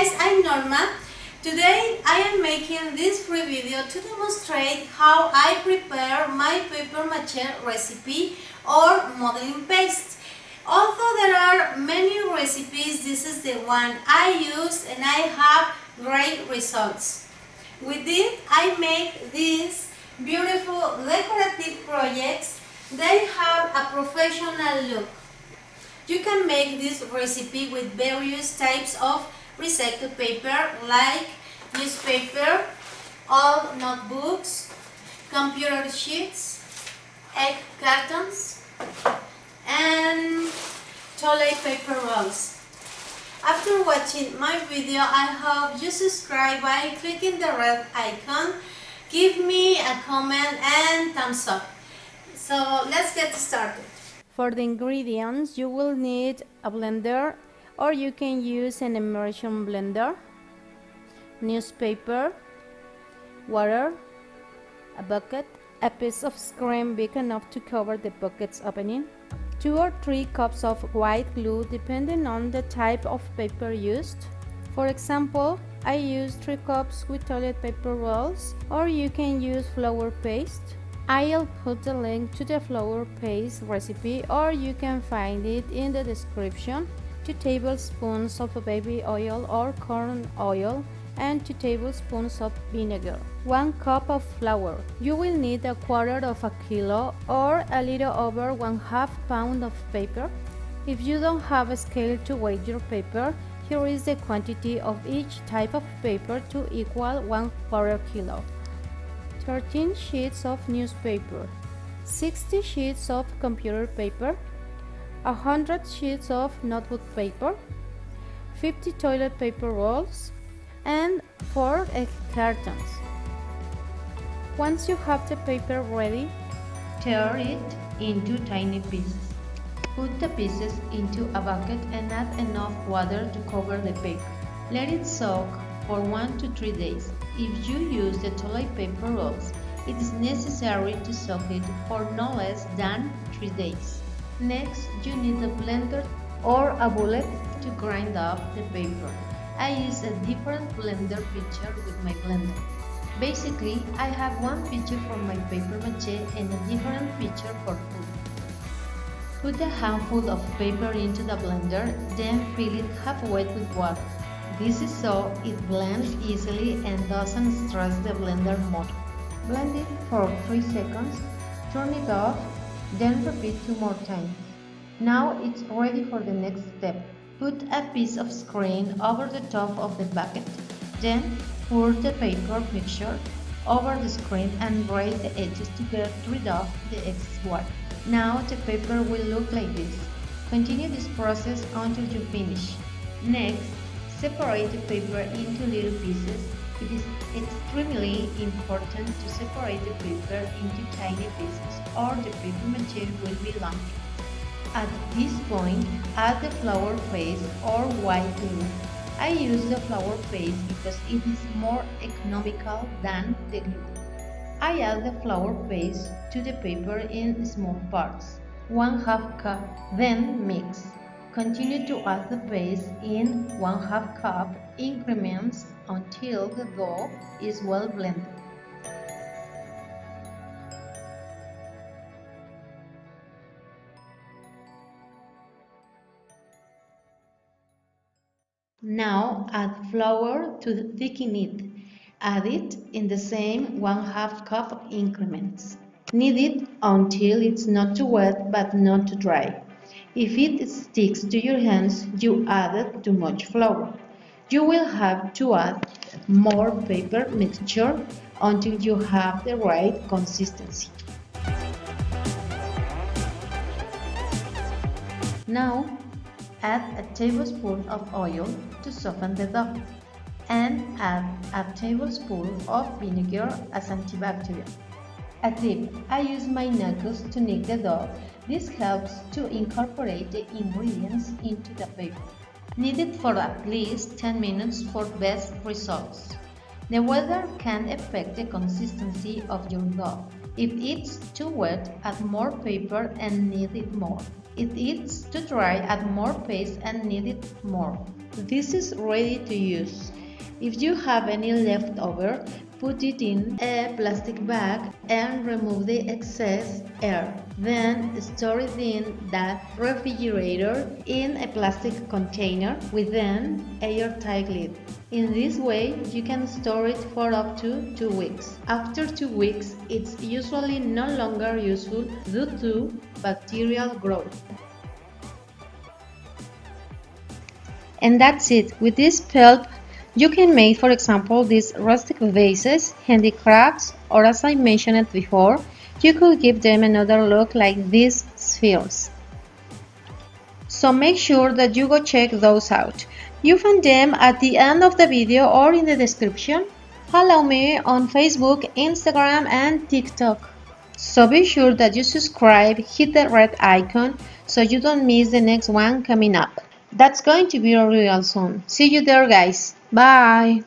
guys, I'm Norma. Today I am making this free video to demonstrate how I prepare my paper mache recipe or modeling paste. Although there are many recipes, this is the one I use and I have great results. With it, I make these beautiful decorative projects. They have a professional look. You can make this recipe with various types of recycled paper like newspaper, old notebooks, computer sheets, egg cartons, and toilet paper rolls. After watching my video, I hope you subscribe by clicking the red icon, give me a comment and thumbs up. So let's get started. For the ingredients, you will need a blender, or you can use an immersion blender, newspaper, water, a bucket, a piece of screen big enough to cover the bucket's opening, 2 or 3 cups of white glue depending on the type of paper used. For example, I use 3 cups with toilet paper rolls, or you can use flour paste. I'll put the link to the flour paste recipe, or you can find it in the description. 2 tablespoons of baby oil or corn oil and 2 tablespoons of vinegar. 1 cup of flour. You will need a quarter of a kilo or a little over 1/2 pound of paper. If you don't have a scale to weigh your paper, here is the quantity of each type of paper to equal 1/4 kilo. 13 sheets of newspaper, 60 sheets of computer paper, 100 sheets of notebook paper, 50 toilet paper rolls, and 4 egg cartons. Once you have the paper ready, tear it into tiny pieces. Put the pieces into a bucket and add enough water to cover the paper. Let it soak for 1 to 3 days. If you use the toilet paper rolls, it is necessary to soak it for no less than 3 days. Next, you need a blender or a bullet to grind up the paper. I use a different blender pitcher with my blender. Basically, I have one pitcher for my paper mache and a different pitcher for food. Put a handful of paper into the blender, then fill it halfway with water. This is so it blends easily and doesn't stress the blender motor. Blend it for 3 seconds, turn it off, then repeat 2 more times. Now it's ready for the next step. Put a piece of screen over the top of the bucket, then pour the paper mixture over the screen and braid the edges to get rid of the excess water. Now the paper will look like this. Continue this process until you finish. Next, separate the paper into little pieces. It is extremely important to separate the paper into tiny pieces or the paper mache will be lumpy. At this point, add the flour paste or white glue. I use the flour paste because it is more economical than the glue. I add the flour paste to the paper in small parts, 1/2 cup, then mix. Continue to add the paste in 1/2 cup increments until the dough is well blended. Now add flour to thicken it. Add it in the same 1/2 cup increments. Knead it until it's not too wet but not too dry. If it sticks to your hands, you added too much flour. You will have to add more paper mixture until you have the right consistency. Now, add a tablespoon of oil to soften the dough and add a tablespoon of vinegar as antibacterial. A tip, I use my knuckles to knead the dough. This helps to incorporate the ingredients into the paper. Knead it for at least 10 minutes for best results. The weather can affect the consistency of your dough. If it's too wet, add more paper and knead it more. If it's too dry, add more paste and knead it more. This is ready to use. If you have any leftover, put it in a plastic bag and remove the excess air. Then store it in the refrigerator in a plastic container with an airtight lid. In this way, you can store it for up to 2 weeks. After 2 weeks, it's usually no longer useful due to bacterial growth. And that's it. With this pulp, you can make, for example, these rustic vases, handicrafts, or as I mentioned before, you could give them another look like these spheres. So make sure that you go check those out. You find them at the end of the video or in the description. Follow me on Facebook, Instagram, and TikTok. So be sure that you subscribe, hit the red icon so you don't miss the next one coming up. That's going to be real soon. See you there, guys. Bye.